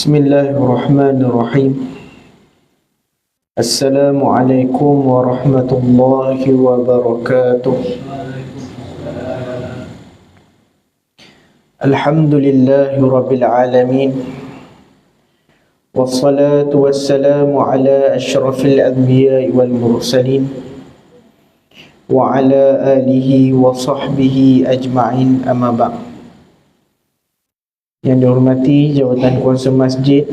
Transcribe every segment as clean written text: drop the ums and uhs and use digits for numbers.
Bismillahirrahmanirrahim. Assalamualaikum warahmatullahi wabarakatuh. Alhamdulillahi rabbil alamin. Wassalatu wassalamu ala asyrafil anbiya'i wal mursalin wa ala alihi wa sahbihi ajma'in, amma ba'd. Yang dihormati jawatan kuasa masjid,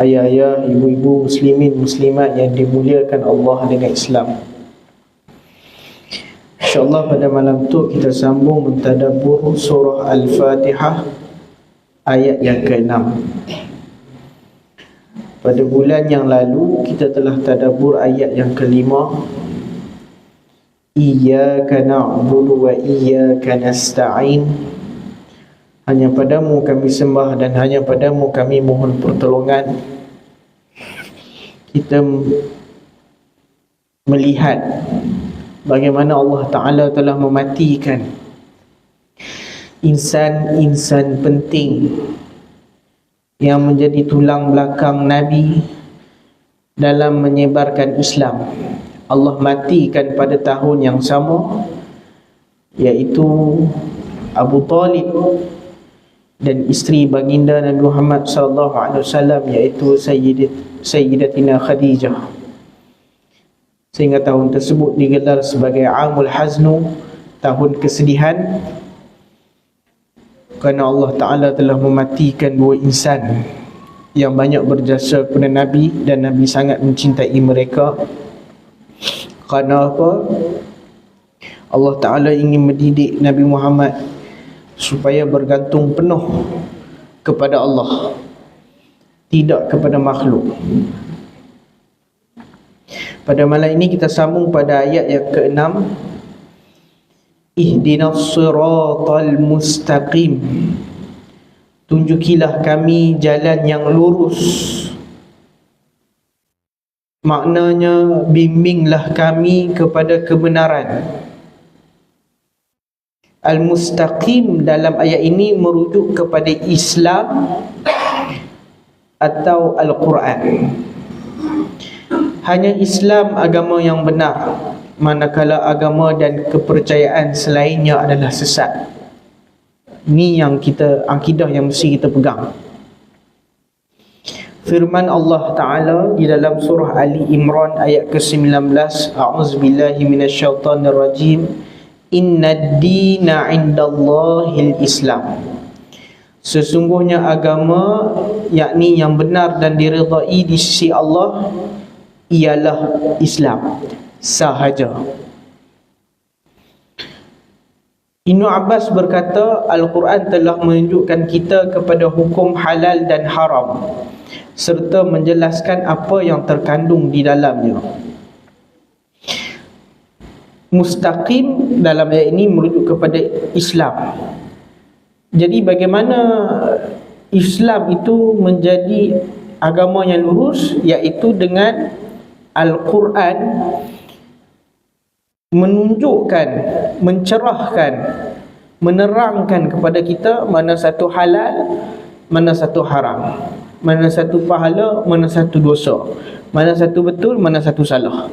ayah-ayah, ibu-ibu, muslimin, muslimat yang dimuliakan Allah dengan Islam. InsyaAllah pada malam tu kita sambung mentadabbur surah Al-Fatihah ayat yang ke-6. Pada bulan yang lalu kita telah tadabbur ayat yang ke-5. Iyyaka na'budu wa iyyaka nasta'in. Hanya padamu kami sembah dan hanya padamu kami mohon pertolongan. Kita melihat bagaimana Allah Ta'ala telah mematikan insan-insan penting yang menjadi tulang belakang Nabi dalam menyebarkan Islam. Allah matikan pada tahun yang sama, iaitu Abu Talib dan isteri baginda Nabi Muhammad SAW, iaitu Sayyidatina Khadijah. Sehingga tahun tersebut digelar sebagai Amul Haznu, tahun kesedihan, kerana Allah Ta'ala telah mematikan dua insan yang banyak berjasa kepada Nabi dan Nabi sangat mencintai mereka. Kerana apa? Allah Ta'ala ingin mendidik Nabi Muhammad supaya bergantung penuh kepada Allah, tidak kepada makhluk. Pada malam ini kita sambung pada ayat yang ke-6. Ihdinas siratal mustaqim. Tunjukilah kami jalan yang lurus. Maknanya bimbinglah kami kepada kebenaran. Al-Mustaqim dalam ayat ini merujuk kepada Islam atau Al-Quran. Hanya Islam agama yang benar, manakala agama dan kepercayaan selainnya adalah sesat. Ini yang akidah yang mesti kita pegang. Firman Allah Ta'ala di dalam surah Ali Imran ayat ke-19, A'udzubillahi minasyaitanirrajim. Inna dina indallahil Islam. Sesungguhnya agama, yakni yang benar dan diridai di sisi Allah, ialah Islam sahaja. Ibnu Abbas berkata, Al-Quran telah menunjukkan kita kepada hukum halal dan haram serta menjelaskan apa yang terkandung di dalamnya. Mustaqim dalam ayat ini merujuk kepada Islam. Jadi bagaimana Islam itu menjadi agama yang lurus, iaitu dengan Al-Quran menunjukkan, mencerahkan, menerangkan kepada kita mana satu halal, mana satu haram, mana satu pahala, mana satu dosa, mana satu betul, mana satu salah.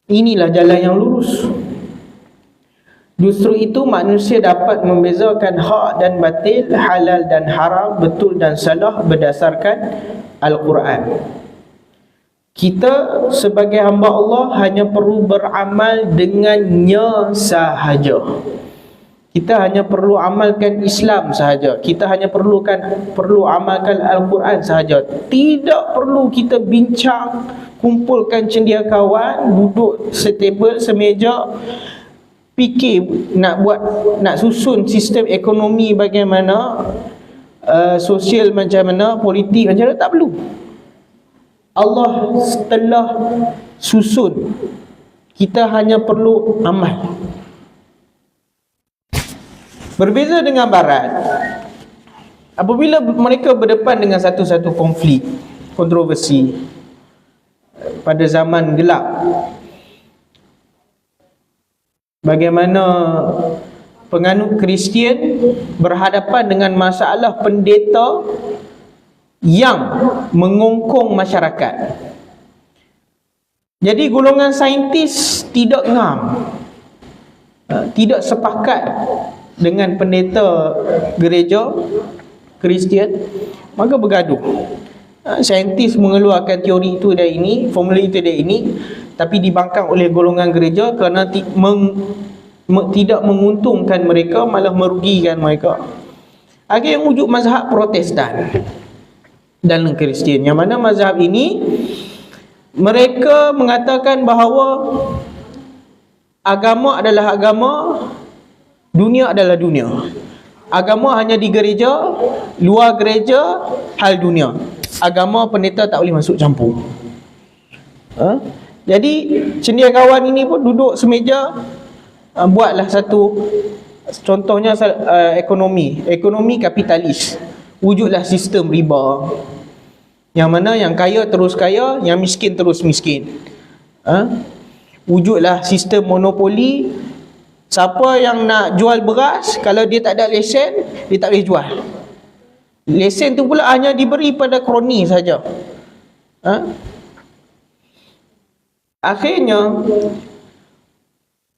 Inilah jalan yang lurus. Justru itu manusia dapat membezakan hak dan batil, halal dan haram, betul dan salah berdasarkan Al-Quran. Kita sebagai hamba Allah hanya perlu beramal dengannya sahaja. Kita hanya perlu amalkan Islam sahaja. Kita hanya perlu amalkan Al-Quran sahaja. Tidak perlu kita bincang, kumpulkan cendekiawan, duduk setebel, semeja, fikir nak susun sistem ekonomi bagaimana, sosial macam mana, politik macam mana. Tak perlu. Allah telah susun. Kita hanya perlu amal. Berbeza dengan Barat, apabila mereka berdepan dengan satu-satu konflik, kontroversi pada zaman gelap, bagaimana penganut Kristian berhadapan dengan masalah pendeta yang mengongkong masyarakat. Jadi golongan saintis tidak ngam, tidak sepakat dengan pendeta gereja Kristian, maka bergaduh. Saintis mengeluarkan teori itu dan ini, formula itu dan ini, tapi dibangkang oleh golongan gereja kerana tidak menguntungkan mereka, malah merugikan mereka. Akhirnya wujud mazhab Protestan dalam Kristian, yang mana mazhab ini mereka mengatakan bahawa agama adalah agama, dunia adalah dunia. Agama hanya di gereja, luar gereja hal dunia. Agama pendeta tak boleh masuk campur. Jadi cendekiawan ini pun duduk semeja, buatlah satu, contohnya ekonomi kapitalis. Wujudlah sistem riba, yang mana yang kaya terus kaya, yang miskin terus miskin. Wujudlah sistem monopoli. Siapa yang nak jual beras, kalau dia tak ada lesen, dia tak boleh jual. Lesen tu pula hanya diberi pada kroni saja. Akhirnya,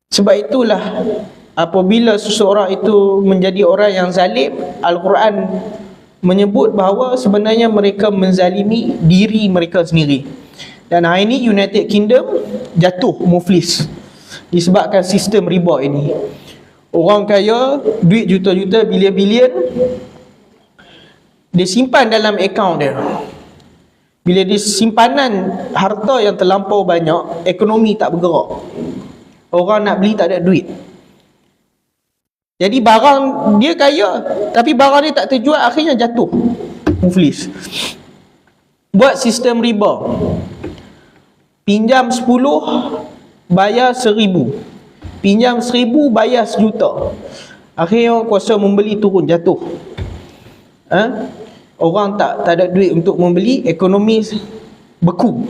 sebab itulah apabila seseorang itu menjadi orang yang zalim, Al-Quran menyebut bahawa sebenarnya mereka menzalimi diri mereka sendiri. Dan hari ini United Kingdom jatuh muflis disebabkan sistem riba ini. Orang kaya, duit juta-juta, bilion-bilion, dia simpan dalam akaun dia. Bila dia simpanan harta yang terlampau banyak, ekonomi tak bergerak. Orang nak beli tak ada duit. Jadi barang dia kaya, tapi barang dia tak terjual, akhirnya jatuh muflis. Buat sistem riba. Pinjam 10, bayar 1,000. Pinjam 1,000, bayar 1,000,000. Akhirnya kuasa membeli turun, jatuh. Orang tak ada duit untuk membeli, ekonomi beku,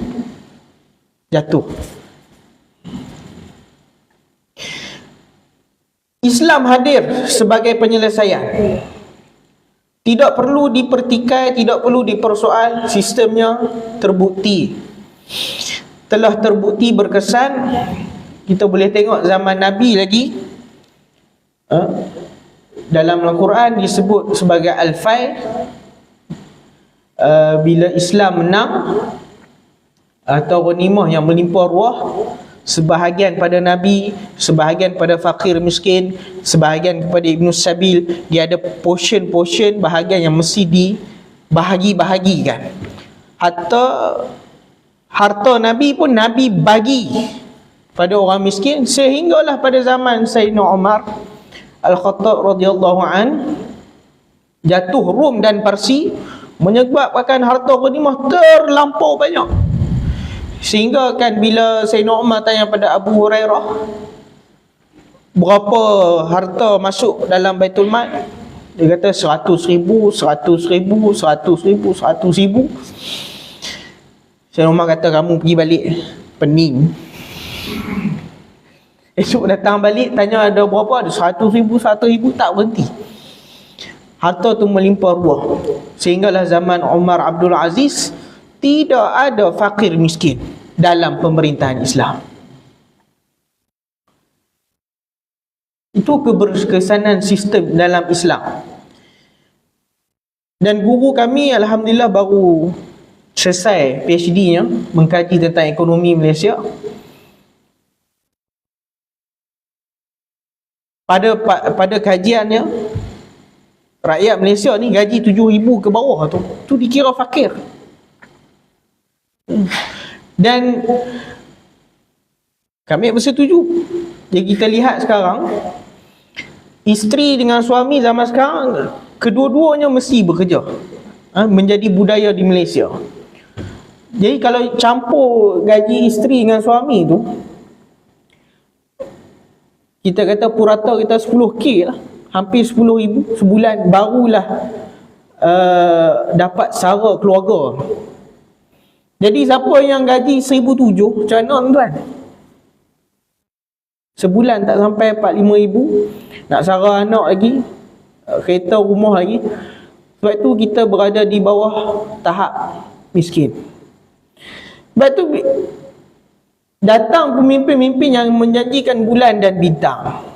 jatuh. Islam hadir sebagai penyelesaian. Tidak perlu dipertikai, tidak perlu dipersoal, sistemnya terbukti. Telah terbukti berkesan. Kita boleh tengok zaman Nabi lagi, dalam Al-Quran disebut sebagai Al-Fai. Bila Islam menang atau ghanimah yang melimpah ruah, sebahagian pada Nabi, sebahagian pada fakir miskin, sebahagian kepada Ibn Sabil. Dia ada portion-portion bahagian yang mesti dibahagi-bahagikan. Hatta harta Nabi pun Nabi bagi pada orang miskin, sehinggalah pada zaman Sayyidina Umar Al-Khattab radhiyallahu an, jatuh Rom dan Parsi, menyebabkan harta ghanimah terlampau banyak. Sehingga kan bila Sayyidina Umar tanya pada Abu Hurairah berapa harta masuk dalam Baitul Mal, dia kata 100,000, 100,000, 100,000, 100,000. Sayyidina Umar kata, kamu pergi balik, pening. Esok datang balik, tanya ada berapa, ada 100,000, 100,000, tak berhenti. Harta tu melimpah ruah. Sehinggalah zaman Umar Abdul Aziz, tidak ada fakir miskin dalam pemerintahan Islam. Itu keberkesanan sistem dalam Islam. Dan guru kami alhamdulillah baru selesai PhD-nya mengkaji tentang ekonomi Malaysia. Pada kajiannya, rakyat Malaysia ni gaji 7,000 ke bawah tu dikira fakir. Dan kami bersetuju. Jadi kita lihat sekarang, isteri dengan suami zaman sekarang, kedua-duanya mesti bekerja. Menjadi budaya di Malaysia. Jadi kalau campur gaji isteri dengan suami tu, kita kata purata kita 10K lah, hampir 10,000 sebulan, barulah dapat sara keluarga. Jadi siapa yang gaji 1,700, macam mana tuan? Sebulan tak sampai 4-5 ribu, nak sara anak lagi, kereta rumah lagi. Sebab tu kita berada di bawah tahap miskin. Sebab tu datang pemimpin-pemimpin yang menjanjikan bulan dan bintang.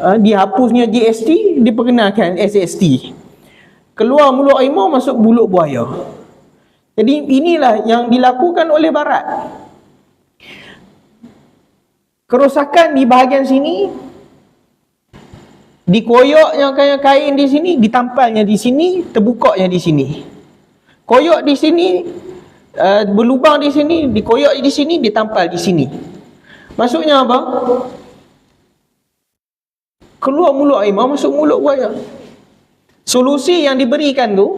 Dihapusnya GST, diperkenalkan SST. Keluar mulut harimau, masuk mulut buaya. Jadi inilah yang dilakukan oleh Barat. Kerosakan di bahagian sini, dikoyoknya kain di sini, ditampalnya di sini, terbukanya di sini. Koyok di sini, berlubang di sini, dikoyok di sini, ditampal di sini. Maksudnya apa? Keluar mulut harimau, masuk mulut buaya. Solusi yang diberikan tu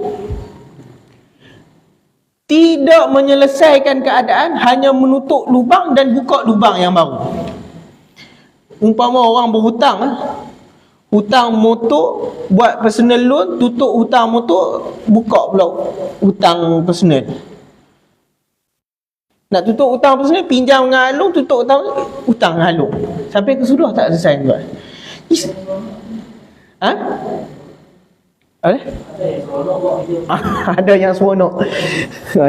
tidak menyelesaikan keadaan, hanya menutup lubang dan buka lubang yang baru. Umpama orang berhutang, hutang motor, buat personal loan, tutup hutang motor, buka pula hutang personal. Nak tutup hutang personal, pinjam dengan Alung, tutup hutang dengan Alung. Sampai ke sudah tak selesai tuan. Ada yang seronok.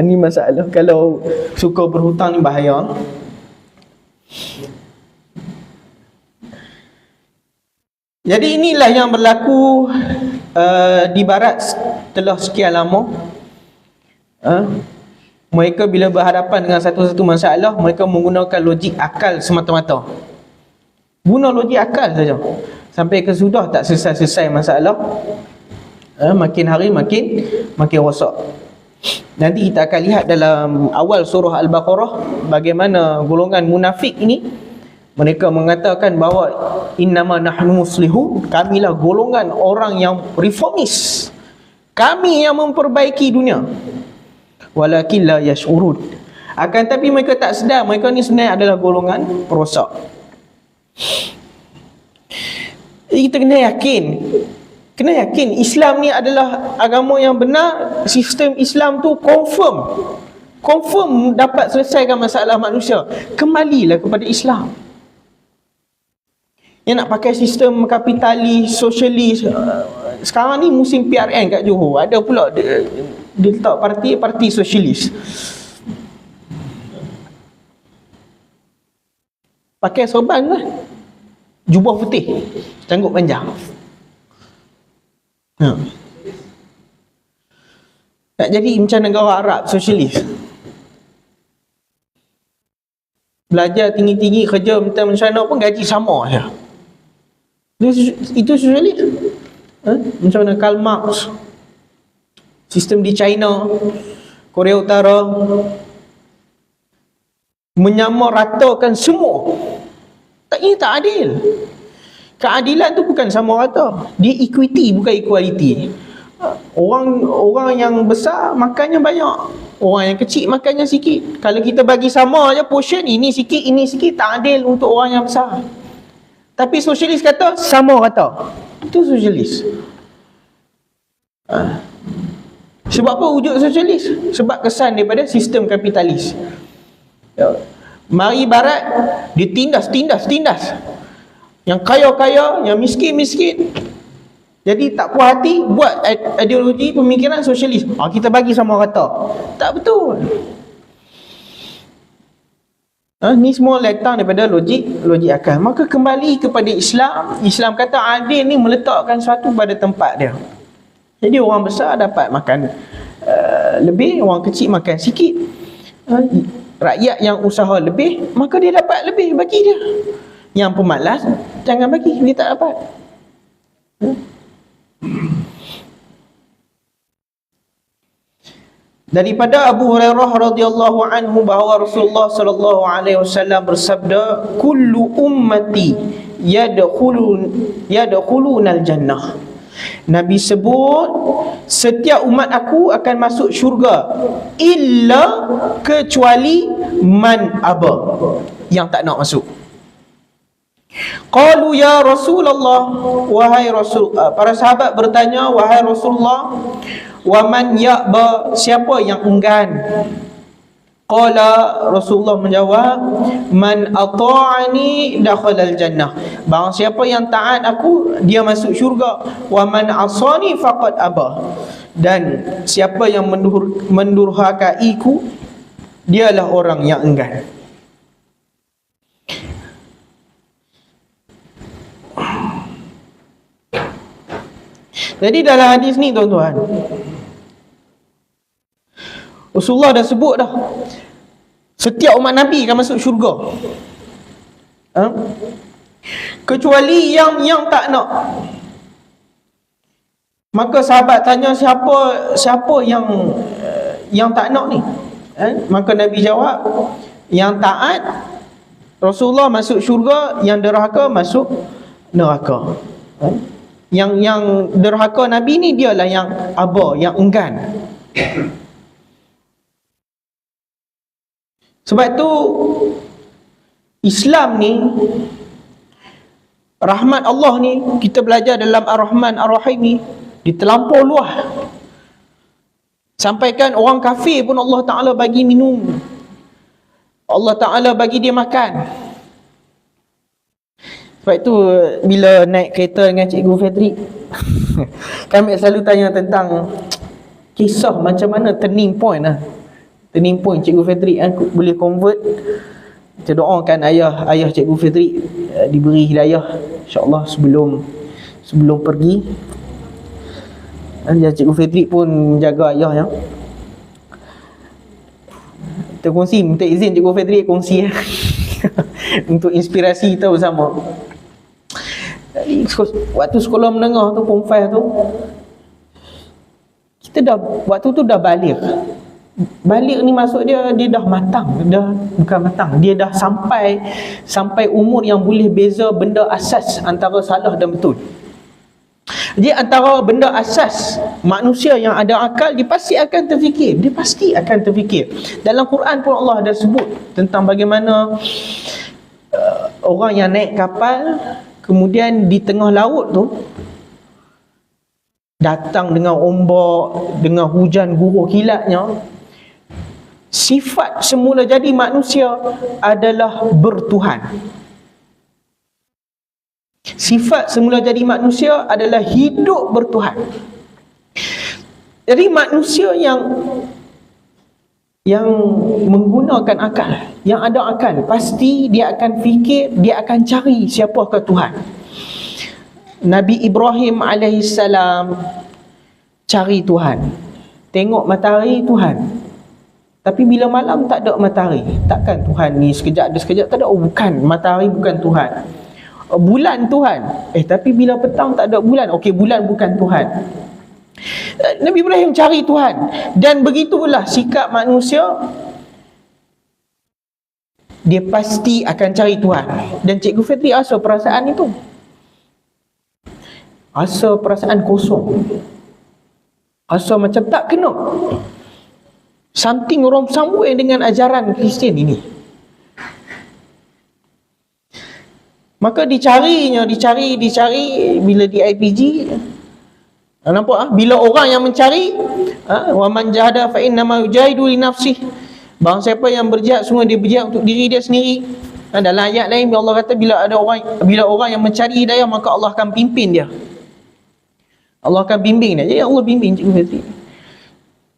Ni masalah. Kalau suka berhutang ni bahaya. Jadi inilah yang berlaku di Barat setelah sekian lama. Mereka bila berhadapan dengan satu-satu masalah, mereka menggunakan logik akal semata-mata. Guna logik akal saja. Sampai ke sudah tak selesai-selesai masalah. Makin hari makin rosak. Nanti kita akan lihat dalam awal surah Al-Baqarah bagaimana golongan munafik ini, mereka mengatakan bahawa innama nahnu muslihun, kamilah golongan orang yang reformis, kami yang memperbaiki dunia, walakin la yash'urun, akan tapi mereka tak sedar mereka ni sebenarnya adalah golongan perosak. Jadi kita kena yakin Islam ni adalah agama yang benar. Sistem Islam tu confirm dapat selesaikan masalah manusia. Kembalilah kepada Islam. Yang nak pakai sistem kapitalis, sosialis, sekarang ni musim PRN kat Johor, ada pula dia letak parti sosialis. Pakai sorban lah, jubah putih, canggut panjang. Nak jadi macam negara Arab sosialis. Belajar tinggi-tinggi, kerja macam mana pun gaji sama saja. Itu sosialis. Macam mana Karl Marx, sistem di China, Korea Utara, menyamaratakan semua. Ini tak adil. Keadilan tu bukan sama rata. Dia equity, bukan equality. Orang yang besar makannya banyak, orang yang kecil makannya sikit. Kalau kita bagi sama aja portion, ini sikit, tak adil untuk orang yang besar. Tapi sosialis kata sama rata. Itu sosialis. Sebab apa wujud sosialis? Sebab kesan daripada sistem kapitalis. Mari Barat, dia tindas. Yang kaya-kaya, yang miskin-miskin. Jadi tak puas hati, buat ideologi pemikiran sosialis. Kita bagi sama rata. Tak betul. Ni semua datang daripada logik akal. Maka kembali kepada Islam. Islam kata adil ni meletakkan sesuatu pada tempat dia. Jadi orang besar dapat makan lebih, orang kecil makan sikit. Rakyat yang usaha lebih, maka dia dapat lebih, bagi dia. Yang pemalas, jangan bagi, dia tak dapat. Daripada Abu Hurairah radhiyallahu anhu bahawa Rasulullah sallallahu alaihi wasallam bersabda, kullu ummati yadkhulunal jannah. Nabi sebut setiap umat aku akan masuk syurga illa kecuali man aba, yang tak nak masuk. Qalu ya Rasulullah, wahai Rasul, para sahabat bertanya, wahai Rasulullah, wa man ya'ba, siapa yang enggan? Qala, Rasulullah menjawab, man ata'ani dakhalal jannah, Barang siapa yang taat aku, dia masuk syurga. Wa man asani faqad aba. Dan siapa yang mendurhakaiku, dialah orang yang enggan. Jadi dalam hadis ni tuan-tuan, Rasulullah dah sebut dah, setiap umat Nabi akan masuk syurga, kecuali yang tak nak. Maka sahabat tanya, siapa yang tak nak ni? Maka Nabi jawab, yang taat Rasulullah masuk syurga, yang derhaka masuk neraka. Yang derhaka Nabi ni dialah yang aba, yang enggan. Sebab tu Islam ni, rahmat Allah ni, kita belajar dalam Ar-Rahman Ar-Rahim ni, ditelampau luah. Sampaikan orang kafir pun Allah Ta'ala bagi minum, Allah Ta'ala bagi dia makan. Sebab itu bila naik kereta dengan Cikgu Fedrik, kami selalu tanya tentang kisah macam mana turning point lah. Turning point Cikgu Fedrik boleh convert. Kita doakan ayah Cikgu Fedrik diberi hidayah, insya-Allah sebelum pergi. Dan Cikgu Fedrik pun menjaga ayah ya. Kita kongsi, minta izin Cikgu Fedrik kongsi untuk inspirasi kita bersama. Waktu sekolah menengah tu, Form 5 tu, kita waktu tu dah balik. Balik ni maksud dia dah matang. Bukan matang, dia dah sampai umur yang boleh beza benda asas antara salah dan betul. Jadi antara benda asas, manusia yang ada akal, dia pasti akan terfikir. Dalam Quran pun Allah ada sebut tentang bagaimana orang yang naik kapal, kemudian di tengah laut tu datang dengan ombak, dengan hujan guruh kilatnya. Sifat semula jadi manusia adalah bertuhan. Sifat semula jadi manusia adalah hidup bertuhan. Jadi manusia yang menggunakan akal, yang ada akal, pasti dia akan fikir, dia akan cari siapakah Tuhan. Nabi Ibrahim alaihissalam cari Tuhan. Tengok matahari, Tuhan. Tapi bila malam tak ada matahari, takkan Tuhan ni sekejap ada sekejap tak ada? Oh bukan, matahari bukan Tuhan. Bulan Tuhan. Tapi bila petang tak ada bulan, okey bulan bukan Tuhan. Nabi Ibrahim cari Tuhan. Dan begitulah sikap manusia, dia pasti akan cari Tuhan. Dan Cikgu Fitri rasa perasaan itu, rasa perasaan kosong, rasa macam tak kena. Something wrong somewhere dengan ajaran Kristian ini. Maka dicari bila di IPG. Nampak bila orang yang mencari, wa man jahada fa inna ma yujahidu li nafsihi. Barang siapa yang berjihad, semua dia berjihad untuk diri dia sendiri. Dalam ayat lain Allah kata bila orang yang mencari hidayah, maka Allah akan pimpin dia. Allah akan bimbing dia. Jadi Allah bimbing Cikgu Fitri.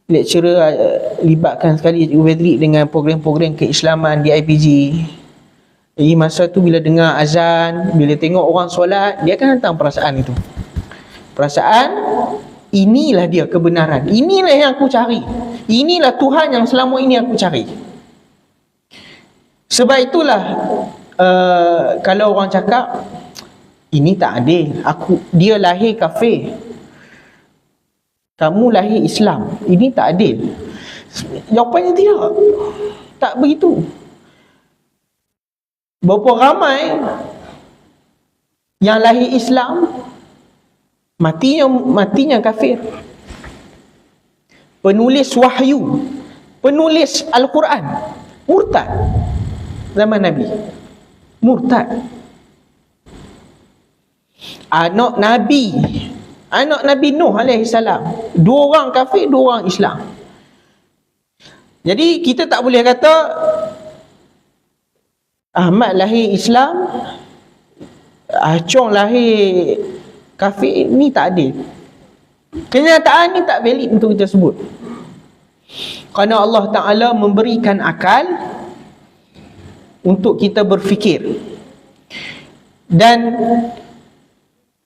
Lecturer libatkan sekali Cikgu Fitri dengan program-program keislaman di IPG. Jadi masa tu bila dengar azan, bila tengok orang solat, dia akan hantar perasaan itu. Perasaan, inilah dia kebenaran. Inilah yang aku cari. Inilah Tuhan yang selama ini aku cari. Sebab itulah kalau orang cakap ini tak adil, dia lahir kafir, kamu lahir Islam, ini tak adil. Jawapannya tidak. Tak begitu. Berapa ramai yang lahir Islam, matinya kafir. Penulis wahyu, penulis Al-Quran, murtad zaman Nabi. Murtad. Anak Nabi Nuh alaihissalam, 2 orang kafir, 2 orang Islam. Jadi kita tak boleh kata Ahmad lahir Islam, Acong lahir kafir ni tak adil. Kenyataan ni tak valid untuk kita sebut. Kerana Allah Ta'ala memberikan akal untuk kita berfikir. Dan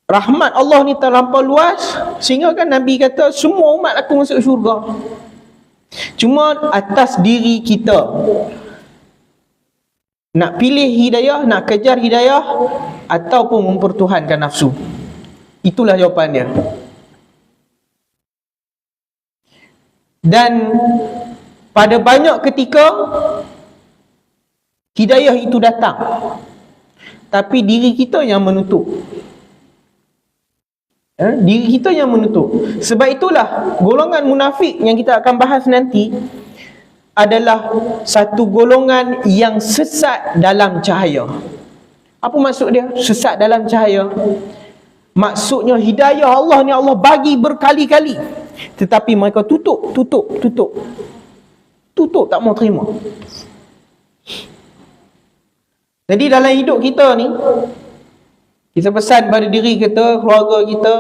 rahmat Allah ni terlampau luas sehingga kan Nabi kata semua umat aku masuk syurga. Cuma atas diri kita nak pilih hidayah, nak kejar hidayah ataupun mempertuhankan nafsu. Itulah jawapan dia. Dan pada banyak ketika hidayah itu datang, tapi diri kita yang menutup. Diri kita yang menutup. Sebab itulah golongan munafik yang kita akan bahas nanti adalah satu golongan yang sesat dalam cahaya. Apa maksud dia? Sesat dalam cahaya. Maksudnya hidayah Allah ni Allah bagi berkali-kali, tetapi mereka tutup, tak mau terima. Jadi dalam hidup kita ni, kita pesan pada diri kita, keluarga kita,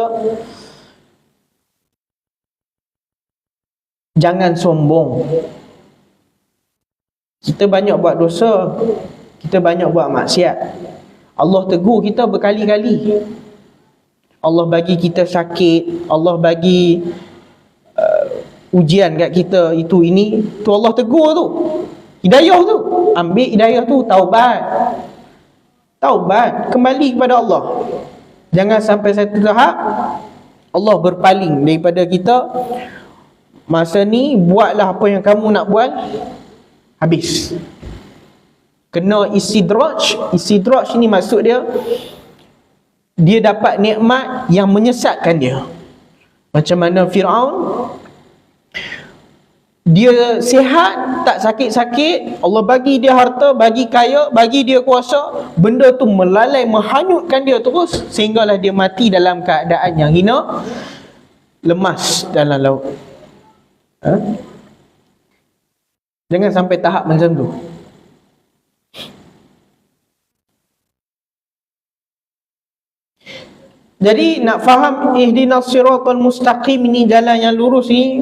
jangan sombong. Kita banyak buat dosa, kita banyak buat maksiat. Allah tegur kita berkali-kali. Allah bagi kita sakit, Allah bagi ujian kat kita, itu ini, tu Allah tegur tu. Hidayah tu, ambil hidayah tu, taubat, kembali kepada Allah. Jangan sampai satu tahap Allah berpaling daripada kita. Masa ni buatlah apa yang kamu nak buat, habis. Kena istidraj. Istidraj ni maksud dia dapat nikmat yang menyesatkan dia. Macam mana Fir'aun, dia sihat, tak sakit-sakit, Allah bagi dia harta, bagi kaya, bagi dia kuasa, benda tu melalai, menghanyutkan dia terus, sehinggalah dia mati dalam keadaan yang hina, lemas dalam laut. Jangan sampai tahap macam tu. Jadi nak faham ihdinas siratal mustaqim ni, jalan yang lurus ni,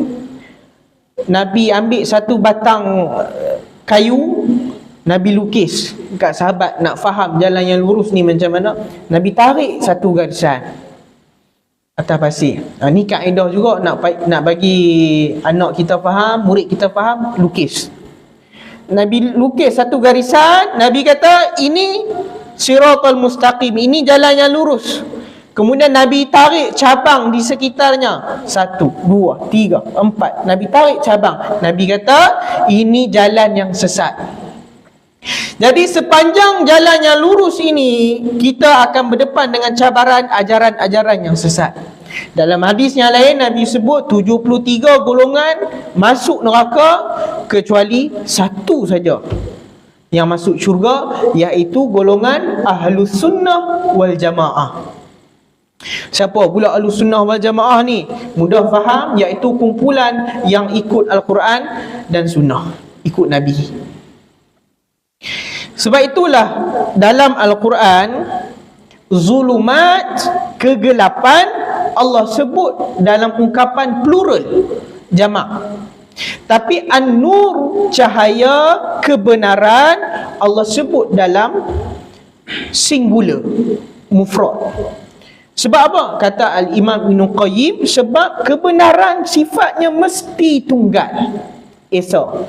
Nabi ambil satu batang kayu, Nabi lukis kat sahabat. Nak faham jalan yang lurus ni macam mana, Nabi tarik satu garisan atas pasir. Ni kaedah juga nak bagi anak kita faham, murid kita faham, lukis. Nabi lukis satu garisan, Nabi kata ini siratal mustaqim, ini jalan yang lurus. Kemudian Nabi tarik cabang di sekitarnya. 1, 2, 3, 4. Nabi tarik cabang. Nabi kata ini jalan yang sesat. Jadi sepanjang jalan yang lurus ini, kita akan berdepan dengan cabaran ajaran-ajaran yang sesat. Dalam hadis yang lain Nabi sebut 73 golongan masuk neraka, kecuali satu saja yang masuk syurga, iaitu golongan Ahlus Sunnah wal Jamaah. Siapa pula Ahlus Sunnah wal Jamaah ni? Mudah faham, iaitu kumpulan yang ikut Al-Quran dan Sunnah, ikut Nabi. Sebab itulah dalam Al-Quran, zulumat, kegelapan, Allah sebut dalam ungkapan plural, jamak. Tapi an-nur, cahaya, kebenaran, Allah sebut dalam singular, mufrad. Sebab apa? Kata Al-Imam Ibn Qayyim, sebab kebenaran sifatnya mesti tunggal, esa.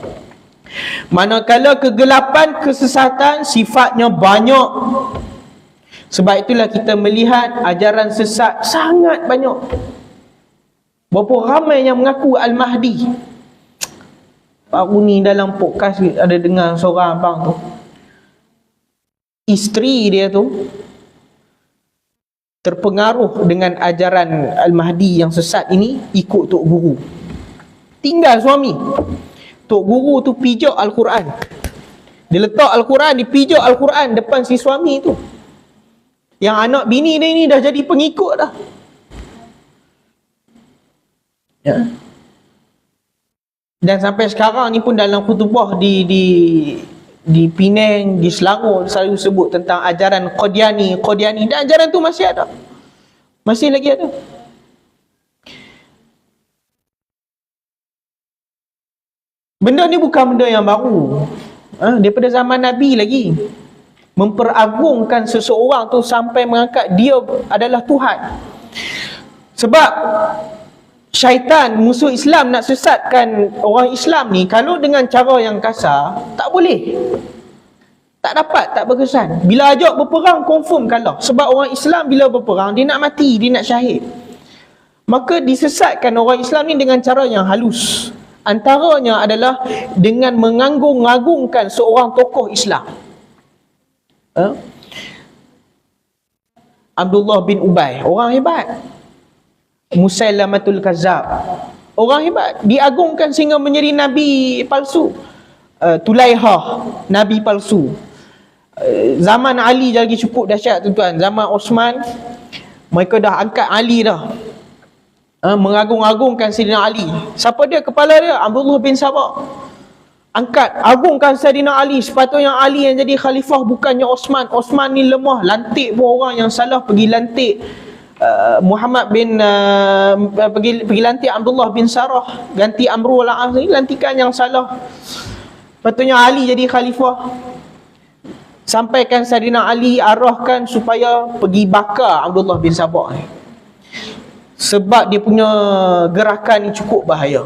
Manakala kegelapan, kesesatan sifatnya banyak. Sebab itulah kita melihat ajaran sesat sangat banyak. Berapa ramai yang mengaku Al-Mahdi. Baru ni dalam podcast ada dengar seorang abang tu, isteri dia tu terpengaruh dengan ajaran Al-Mahdi yang sesat ini, ikut Tok Guru. Tinggal suami. Tok Guru tu pijak Al-Quran. Dia letak Al-Quran, dia pijak Al-Quran depan si suami tu. Yang anak bini dia ni dah jadi pengikut dah. Ya. Dan sampai sekarang ni pun dalam khutbah di di Penang, di Selangor selalu sebut tentang ajaran Qadiani, dan ajaran tu masih ada. Masih lagi ada. Benda ni bukan benda yang baru. Daripada zaman Nabi lagi. Memperagungkan seseorang tu sampai mengangkat dia adalah Tuhan. Sebab syaitan, musuh Islam, nak sesatkan orang Islam ni, kalau dengan cara yang kasar, tak boleh. Tak dapat, tak berkesan. Bila ajak berperang, confirm kalah. Sebab orang Islam bila berperang, dia nak mati, dia nak syahid. Maka disesatkan orang Islam ni dengan cara yang halus. Antaranya adalah dengan mengagungkan seorang tokoh Islam. Abdullah bin Ubay, orang hebat. Musailamatul Kazzab, orang hebat, diagungkan sehingga menjadi nabi palsu. Tulaihah, nabi palsu. Zaman Ali lagi cukup dahsyat tuan-tuan. Zaman Osman, mereka dah angkat Ali dah. Mengagung-agungkan Sayyidina Ali. Siapa dia kepala dia? Abdullah bin Sabah. Angkat, agungkan Sayyidina Ali. Sepatutnya Ali yang jadi khalifah, bukannya Osman. Osman ni lemah, lantik pun orang yang salah pergi lantik Muhammad bin pergi lantik Abdullah bin Sarah, ganti Amrul al-As ni, lantikan yang salah. Patutnya Ali jadi khalifah. Sampaikan Sayyidina Ali arahkan supaya pergi bakar Abdullah bin Sabah ni. Sebab dia punya gerakan ni cukup bahaya.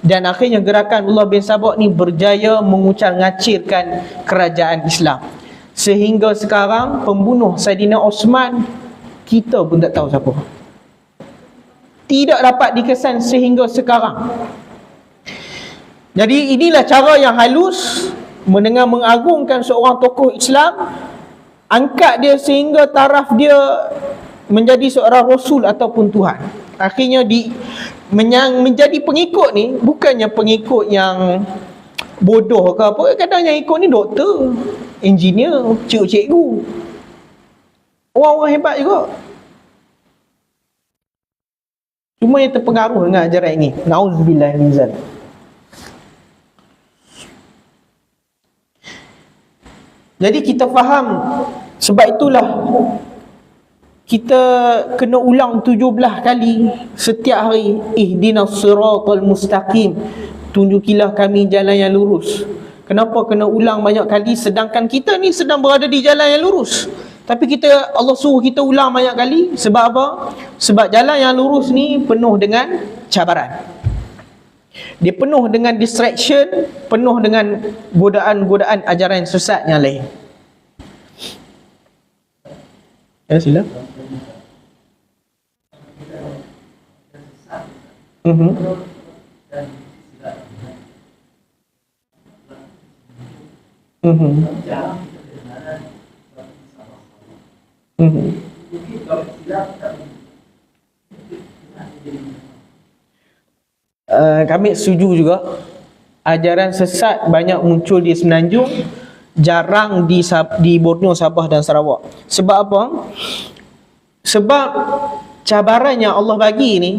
Dan akhirnya gerakan Abdullah bin Sabah ni berjaya mengucar-ngacirkan kerajaan Islam. Sehingga sekarang pembunuh Sayyidina Osman, kita pun tak tahu siapa. Tidak dapat dikesan sehingga sekarang. Jadi inilah cara yang halus dengan mengagungkan seorang tokoh Islam, angkat dia sehingga taraf dia menjadi seorang rasul ataupun Tuhan. Akhirnya menjadi pengikut ni bukannya pengikut yang bodoh ke apa. Kadang yang ikut ni doktor, engineer, cikgu, orang-orang hebat juga. Cuma yang terpengaruh dengan ajaran ini. Na'udzubillah min zalik. Jadi kita faham, sebab itulah kita kena ulang 17 kali setiap hari. Ihdinas siratal mustaqim, tunjukilah kami jalan yang lurus. Kenapa kena ulang banyak kali sedangkan kita ni sedang berada di jalan yang lurus? Tapi Allah suruh kita ulang banyak kali. Sebab apa? Sebab jalan yang lurus ni penuh dengan cabaran. Dia penuh dengan distraction, penuh dengan godaan-godaan ajaran sesat yang lain. Ya, sila. Kami setuju juga. Ajaran sesat banyak muncul di Semenanjung, jarang di Borneo, Sabah dan Sarawak. Sebab apa? Sebab cabaran yang Allah bagi ni,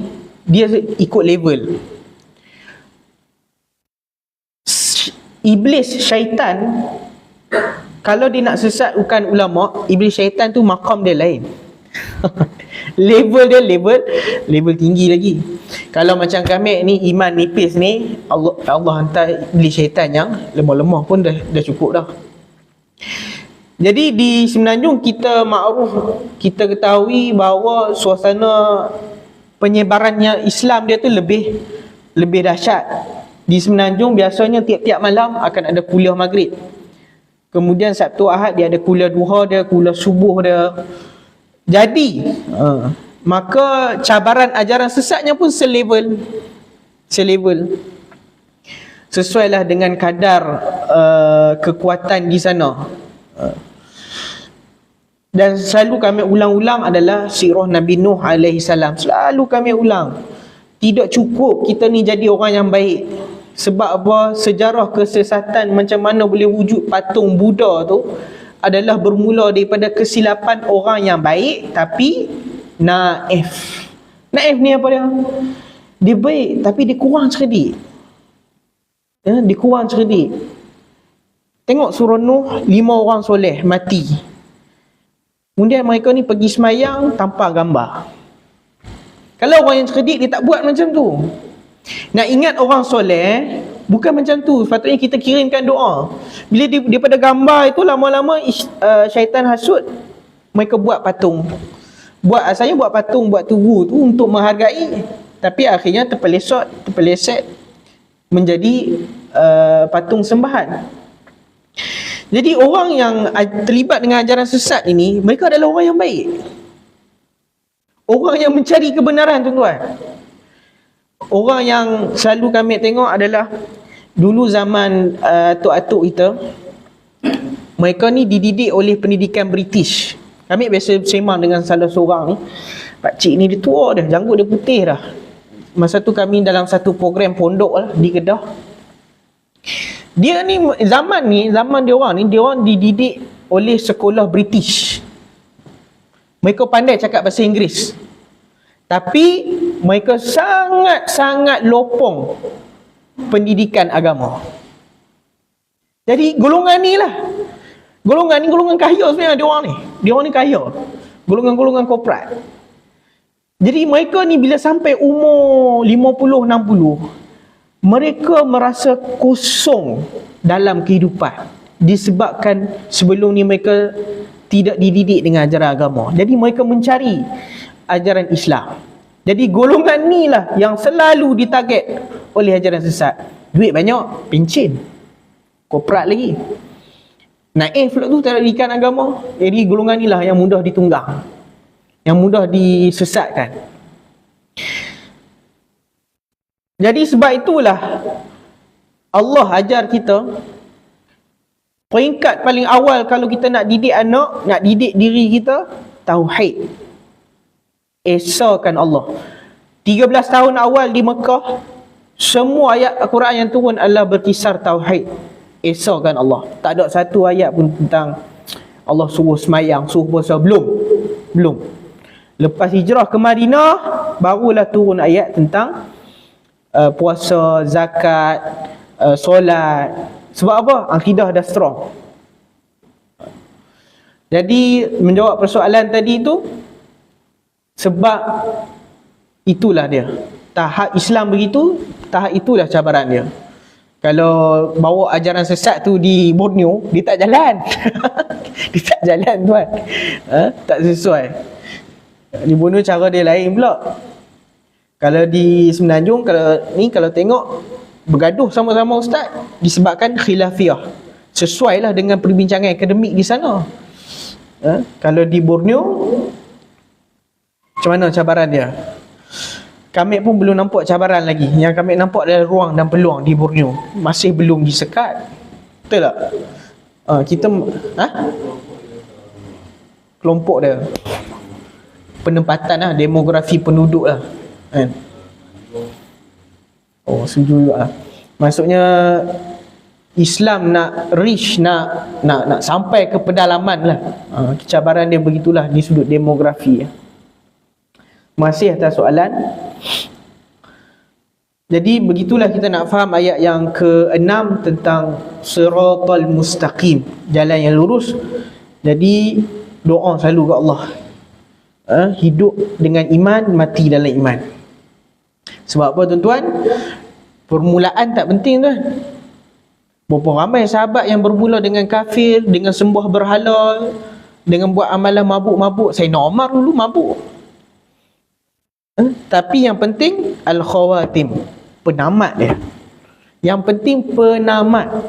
dia ikut level. Iblis, syaitan, kalau dia nak sesat bukan ulama, iblis syaitan tu makam dia lain. Level dia level tinggi lagi. Kalau macam kami ni iman nipis ni, Allah hantar iblis syaitan yang lemah-lemah pun dah cukup dah. Jadi di Semenanjung kita makruf, kita ketahui bahawa suasana penyebarannya Islam dia tu lebih dahsyat. Di Semenanjung biasanya tiap-tiap malam akan ada kuliah maghrib. Kemudian Sabtu Ahad dia ada kuliah duha dia, kuliah subuh dia. Jadi maka cabaran ajaran sesatnya pun selevel. Sesuailah dengan kadar kekuatan di sana. Dan selalu kami ulang-ulang adalah sirah Nabi Nuh alaihi salam. Selalu kami ulang. Tidak cukup kita ni jadi orang yang baik. Sebab apa? Sejarah kesesatan macam mana boleh wujud patung Buddha tu adalah bermula daripada kesilapan orang yang baik tapi naif. Naif ni apa dia? Dia baik tapi dia kurang cerdik. Dia kurang cerdik. Tengok surah Nuh, 5 orang soleh mati. Kemudian mereka ni pergi semayang tanpa gambar. Kalau orang yang cerdik, dia tak buat macam tu. Nak ingat orang soleh, bukan macam tu. Sepatutnya kita kirimkan doa. Bila daripada gambar itu, lama-lama syaitan hasut, mereka buat patung. Asalnya buat patung, buat tugu tu untuk menghargai. Tapi akhirnya terpeleset menjadi patung sembahan. Jadi orang yang terlibat dengan ajaran sesat ini, mereka adalah orang yang baik. Orang yang mencari kebenaran, tuan-tuan. Orang yang selalu kami tengok adalah dulu zaman atuk-atuk kita, mereka ni dididik oleh pendidikan British. Kami biasa sembang dengan salah seorang ni, pakcik ni dia tua dah, janggut dia putih dah. Masa tu kami dalam satu program pondok lah di Kedah. Dia ni zaman dia orang dididik oleh sekolah British. Mereka pandai cakap bahasa Inggeris, tapi mereka sangat-sangat lopong pendidikan agama. Jadi golongan ni lah, golongan kaya sebenarnya dia orang ni kaya, golongan korporat. Jadi mereka ni bila sampai umur 50-60, mereka merasa kosong dalam kehidupan disebabkan sebelum ni mereka tidak dididik dengan ajaran agama. Jadi mereka mencari ajaran Islam. Jadi golongan ni lah yang selalu ditarget oleh ajaran sesat. Duit banyak, pencen, korporat lagi. Naif pula tu tak ada didikan agama. Jadi golongan ni lah yang mudah ditunggang, yang mudah disesatkan. Jadi sebab itulah Allah ajar kita, peringkat paling awal kalau kita nak didik anak, nak didik diri kita, tauhid. Esakan Allah. 13 tahun awal di Mekah, semua ayat Al-Quran yang turun adalah berkisar tauhid. Esakan Allah. Tak ada satu ayat pun tentang Allah suruh semayang, suruh puasa. Belum. Lepas hijrah ke Madinah, barulah turun ayat tentang puasa, zakat, solat. Sebab apa? Akidah dah strong. Jadi menjawab persoalan tadi tu, sebab itulah dia. Tahap Islam begitu, tahap itulah cabaran dia. Kalau bawa ajaran sesat tu di Borneo, dia tak jalan. Dia tak jalan, tuan. Tak sesuai. Di Borneo cara dia lain pula. Kalau di Semenanjung, kalau tengok bergaduh sama-sama ustaz disebabkan khilafiyah. Sesuailah dengan perbincangan akademik di sana. Kalau di Borneo, macam mana cabaran dia? Kami pun belum nampak cabaran lagi. Yang kami nampak adalah ruang dan peluang di Borneo. Masih belum disekat. Betul tak? Kita kelompok dia, penempatan lah, demografi penduduk lah. Oh, setuju juga lah. Maksudnya Islam nak reach, nak sampai ke pedalaman lah. Cabaran dia begitulah di sudut demografi. Masih atas soalan. Jadi begitulah kita nak faham ayat yang ke-6 tentang siratal mustaqim, jalan yang lurus. Jadi doa selalu ke Allah. Hidup dengan iman, mati dalam iman. Sebab apa tuan-tuan? Permulaan tak penting tuan. Berapa ramai sahabat yang bermula dengan kafir, dengan sembah berhala, dengan buat amalan mabuk-mabuk. Sayyidina Umar dulu mabuk. Tapi yang penting al-khawatim, penamat dia. Yang penting penamat.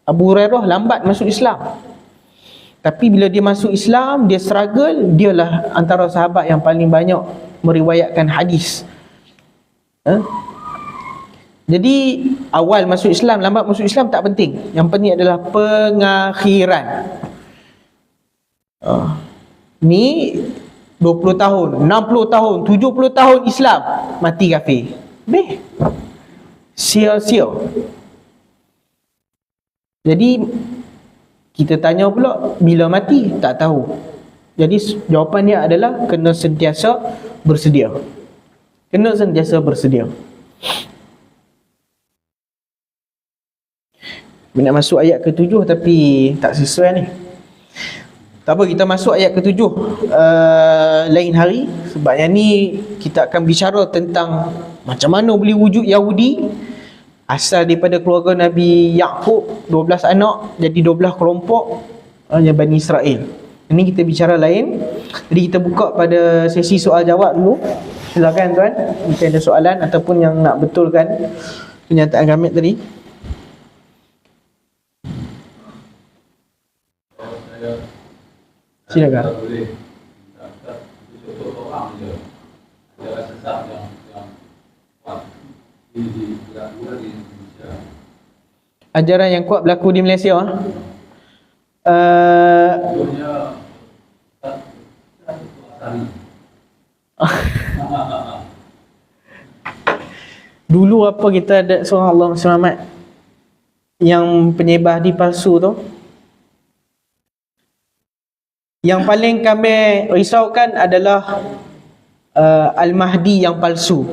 Abu Hurairah lambat masuk Islam. Tapi bila dia masuk Islam, dia struggle, dialah antara sahabat yang paling banyak meriwayatkan hadis. Jadi awal masuk Islam, lambat masuk Islam tak penting. Yang penting adalah pengakhiran. Ni 20 tahun, 60 tahun, 70 tahun Islam, mati kafir. Sia-sia. Jadi kita tanya pula bila mati, tak tahu. Jadi jawapannya adalah kena sentiasa bersedia. Kena sentiasa bersedia. Nak masuk ayat ke-7 tapi tak sesuai ni. Tak apa, kita masuk ayat ke-7 lain hari. Sebab yang ni kita akan bicara tentang macam mana boleh wujud Yahudi. Asal daripada keluarga Nabi Yaqub, 12 anak jadi 12 kelompok yang Bani Israel. Ini kita bicara lain. Jadi kita buka pada sesi soal jawab dulu. Silakan tuan, jika ada soalan ataupun yang nak betulkan pernyataan kami tadi. Silakan. Ajaran yang kuat berlaku di Malaysia. Dulu apa kita ada seorang Allah Selamat yang penyebar di palsu tu. Yang paling kami risaukan adalah Al-Mahdi yang palsu.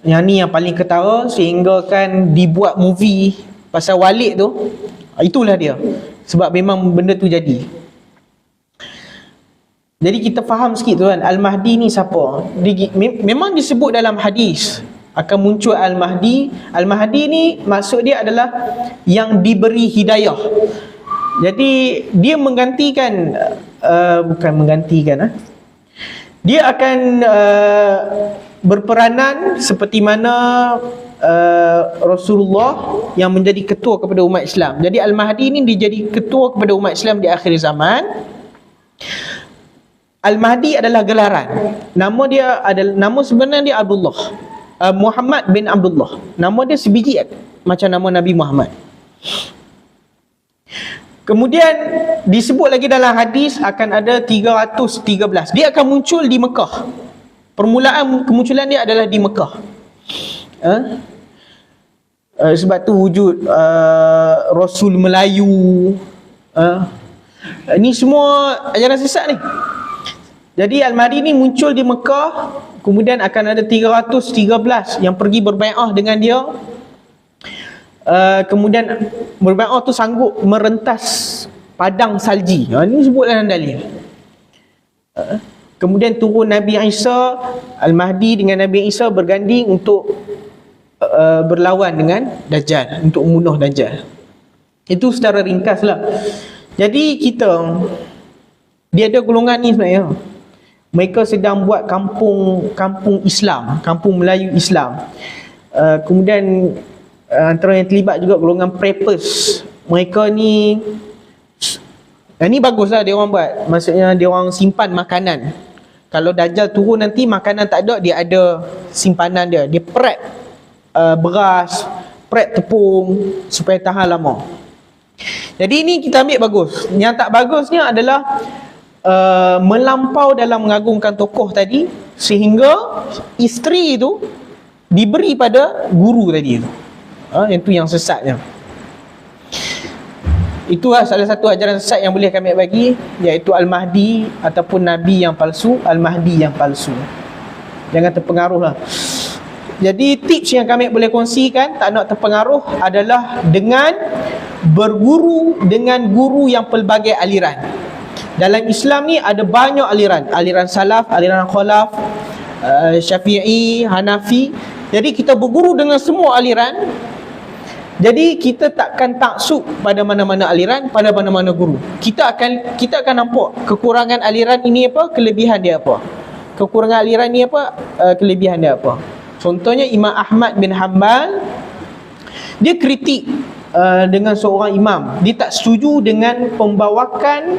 Yang ni yang paling ketara, sehingga kan dibuat movie pasal Walid tu. Itulah dia. Sebab memang benda tu jadi. Jadi kita faham sikit tuan, Al-Mahdi ni siapa? Memang disebut dalam hadis akan muncul Al-Mahdi. Al-Mahdi ni maksud dia adalah yang diberi hidayah. Jadi dia menggantikan bukan menggantikan dia akan berperanan seperti mana Rasulullah yang menjadi ketua kepada umat Islam. Jadi Al-Mahdi ni dia jadi ketua kepada umat Islam di akhir zaman. Al-Mahdi adalah gelaran. Nama sebenar dia Abdullah. Muhammad bin Abdullah. Nama dia sebiji macam nama Nabi Muhammad. Kemudian disebut lagi dalam hadis akan ada 313. Dia akan muncul di Mekah. Permulaan kemunculan dia adalah di Mekah. Sebab tu wujud Rasul Melayu. Ini semua ajaran sesat ni. Jadi Al-Mahdi ni muncul di Mekah. Kemudian akan ada 313 yang pergi berbai'ah dengan dia. Kemudian berbai'ah tu sanggup merentas padang salji. Ini sebut dalam dalil. Kemudian turun Nabi Isa, Al-Mahdi dengan Nabi Isa berganding untuk berlawan dengan Dajjal, untuk membunuh Dajjal. Itu secara ringkas lah. Jadi dia ada golongan ni sebenarnya. Mereka sedang buat kampung Islam, kampung Melayu Islam. Kemudian antara yang terlibat juga golongan preppers. Mereka ni baguslah dia orang buat. Maksudnya dia orang simpan makanan. Kalau Dajjal turun nanti makanan tak ada, dia ada simpanan dia. Dia prep beras, prep tepung supaya tahan lama. Jadi ini kita ambil bagus. Yang tak bagusnya adalah melampau dalam mengagungkan tokoh tadi, sehingga isteri itu diberi pada guru tadi itu. Itu yang sesatnya. Itulah salah satu ajaran sesat yang boleh kami bagi, iaitu Al-Mahdi ataupun Nabi yang palsu, Al-Mahdi yang palsu. Jangan terpengaruh lah. Jadi tips yang kami boleh kongsikan, tak nak terpengaruh, adalah dengan berguru dengan guru yang pelbagai aliran. Dalam Islam ni ada banyak aliran. Aliran Salaf, aliran Khalaf, Syafi'i, Hanafi. Jadi kita berguru dengan semua aliran. Jadi kita takkan taksub pada mana-mana aliran, pada mana-mana guru. Kita akan nampak kekurangan aliran ini apa, kelebihan dia apa. Kekurangan aliran ini apa, kelebihan dia apa. Contohnya Imam Ahmad bin Hanbal, dia kritik dengan seorang imam. Dia tak setuju dengan pembawakan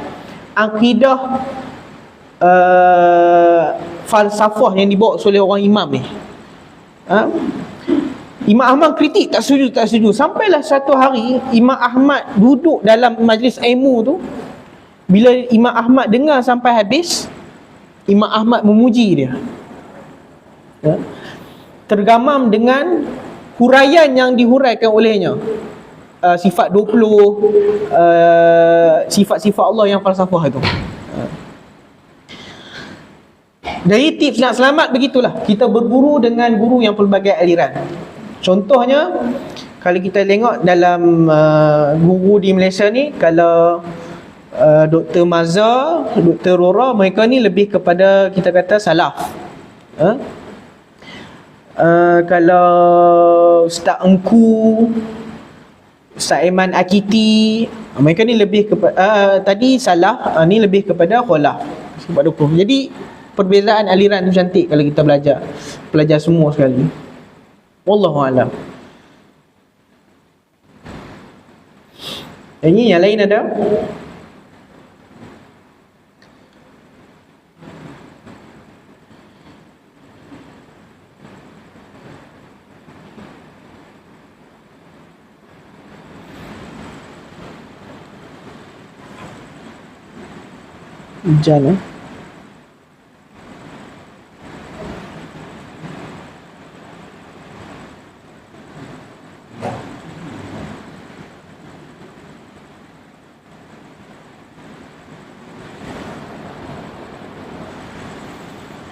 akidah falsafah yang dibawa oleh orang imam ni. Imam Ahmad kritik, tak setuju. Sampailah satu hari Imam Ahmad duduk dalam majlis ilmu tu. Bila Imam Ahmad dengar sampai habis, Imam Ahmad memuji dia. Tergamam dengan huraian yang dihuraikan olehnya. Sifat 20, sifat-sifat Allah yang falsafah itu. Jadi tips nak selamat begitulah. Kita berguru dengan guru yang pelbagai aliran. Contohnya Kalau kita tengok dalam guru di Malaysia ni, kalau Dr. Mazhar, Dr. Rora, mereka ni lebih kepada kita kata salaf. Kalau Ustaz Engku, Ustaz Aiman Akiti, mereka ni lebih kepada tadi salaf, ni lebih kepada khalaf. Sebab dukung. Jadi perbezaan aliran tu cantik kalau kita belajar semua sekali. Wallahu a'lam. Ini yang lain ada? Hujan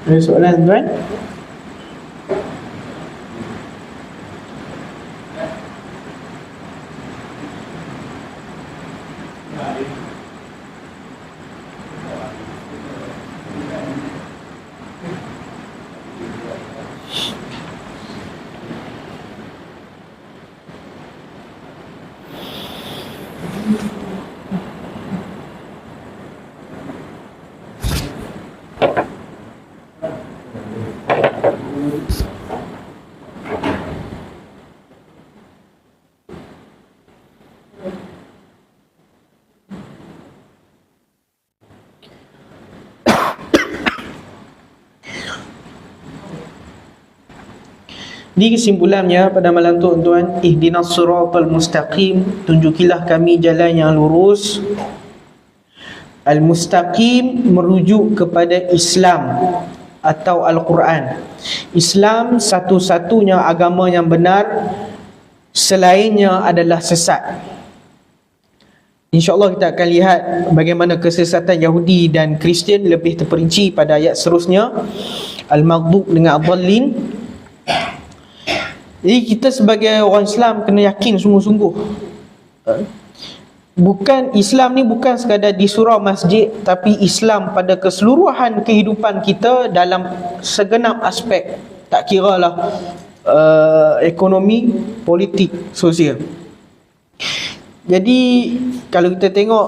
Ada soalan tuan? Di kesimpulannya pada malam tu tuan, ihdinas siratal mustaqim, tunjukilah kami jalan yang lurus. Al-mustaqim merujuk kepada Islam atau Al-Quran. Islam satu-satunya agama yang benar, selainnya adalah sesat. InsyaAllah kita akan lihat bagaimana kesesatan Yahudi dan Kristian lebih terperinci pada ayat seterusnya, Al-Maghdub dengan Ad-Dallin. Jadi kita sebagai orang Islam kena yakin sungguh-sungguh, bukan Islam ni bukan sekadar di surau masjid, tapi Islam pada keseluruhan kehidupan kita dalam segenap aspek, tak kiralah ekonomi, politik, sosial. Jadi kalau kita tengok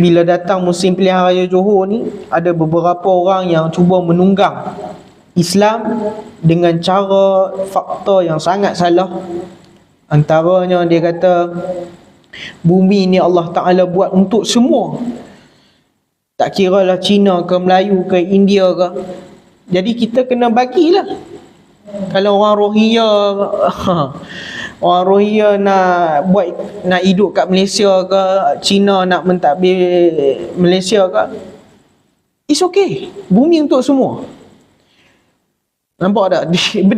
bila datang musim pilihan raya Johor ni, ada beberapa orang yang cuba menunggang Islam dengan cara fakta yang sangat salah. Antaranya dia kata bumi ni Allah Ta'ala buat untuk semua, tak kira lah Cina ke Melayu ke India ke. Jadi kita kena bagilah. Kalau orang Rohingya nak hidup kat Malaysia ke, Cina nak mentadbir Malaysia ke, it's okay, bumi untuk semua. Nampak tak?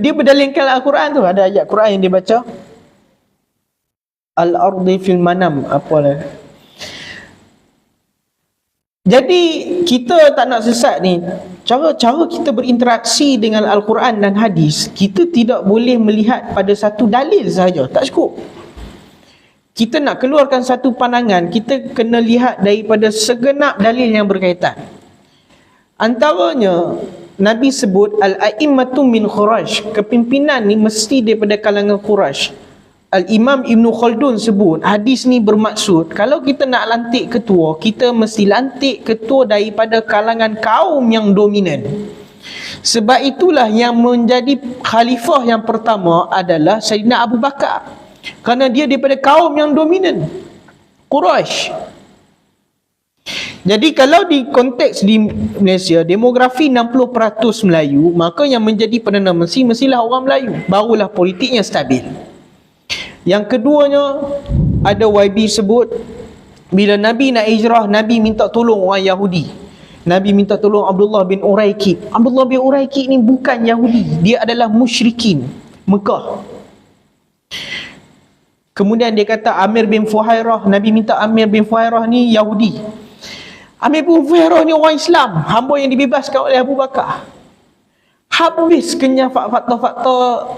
Dia berdalilkan Al-Quran tu. Ada ayat Quran yang dia baca, Al-ardi fil manam, apalah. Jadi kita tak nak sesat ni. Cara kita berinteraksi dengan Al-Quran dan hadis, kita tidak boleh melihat pada satu dalil sahaja, tak cukup. Kita nak keluarkan satu pandangan, kita kena lihat daripada segenap dalil yang berkaitan. Antaranya Nabi sebut al-a'immatu min Quraisy, kepimpinan ni mesti daripada kalangan Quraisy. Al-Imam Ibn Khaldun sebut hadis ni bermaksud kalau kita nak lantik ketua, kita mesti lantik ketua daripada kalangan kaum yang dominan. Sebab itulah yang menjadi khalifah yang pertama adalah Sayyidina Abu Bakar, kerana dia daripada kaum yang dominan, Quraisy. Jadi kalau di konteks di Malaysia, demografi 60% Melayu, maka yang menjadi Perdana Menteri mestilah orang Melayu, barulah politiknya stabil. Yang keduanya, ada YB sebut bila Nabi nak hijrah, Nabi minta tolong orang Yahudi. Nabi minta tolong Abdullah bin Uraikid. Abdullah bin Uraikid ni bukan Yahudi, dia adalah musyrikin Mekah. Kemudian dia kata Amir bin Fuhairah, Nabi minta Amir bin Fuhairah ni Yahudi. Amir bin Fuhairah ni orang Islam, hamba yang dibebaskan oleh Abu Bakar. Habis kenyang fakta-fakta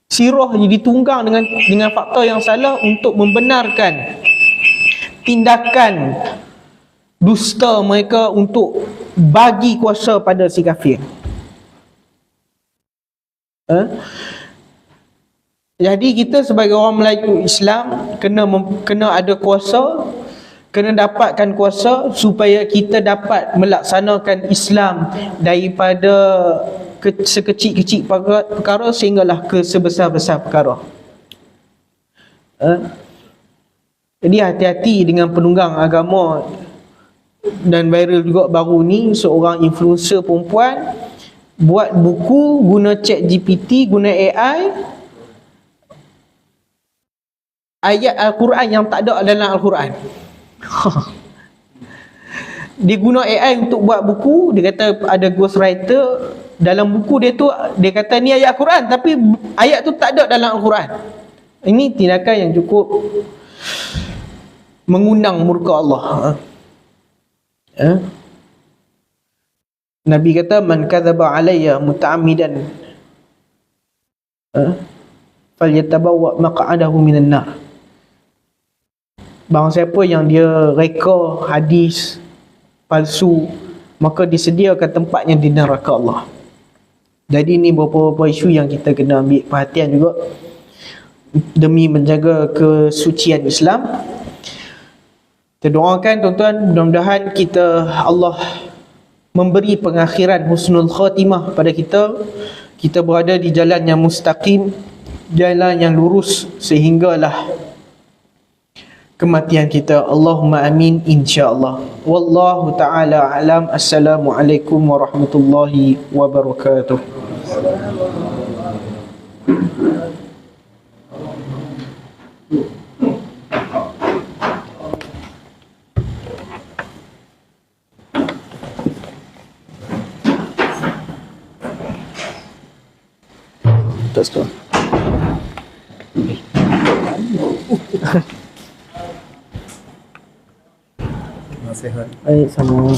sirah ditunggang dengan fakta yang salah untuk membenarkan tindakan dusta mereka untuk bagi kuasa pada si kafir. Jadi kita sebagai orang Melayu Islam kena ada kuasa, kena dapatkan kuasa supaya kita dapat melaksanakan Islam daripada sekecil-kecil perkara sehinggalah ke sebesar-besar perkara. Jadi hati-hati dengan penunggang agama. Dan viral juga baru ni, seorang influencer perempuan buat buku guna ChatGPT, guna AI, ayat Al-Quran yang tak ada dalam Al-Quran. Dia guna AI untuk buat buku. Dia kata ada ghostwriter. Dalam buku dia tu, dia kata ni ayat Al-Quran, tapi ayat tu tak ada dalam Al-Quran. Ini tindakan yang cukup mengundang murka Allah. Nabi kata, man kadzaba alayya muta'ammidan falyatabawwa maq'adahu minan nar. Barang siapa yang dia reka hadis palsu, maka disediakan tempatnya di neraka Allah. Jadi ni beberapa isu yang kita kena ambil perhatian juga demi menjaga kesucian Islam. Kita doakan tuan-tuan, mudah-mudahan Allah memberi pengakhiran husnul khatimah pada kita. Kita berada di jalan yang mustaqim, jalan yang lurus sehinggalah kematian kita. Allahumma amin, insya-Allah. Wallahu taala alam. Assalamualaikum warahmatullahi wabarakatuh. Tak tahu. Nasihat. Baik, sama.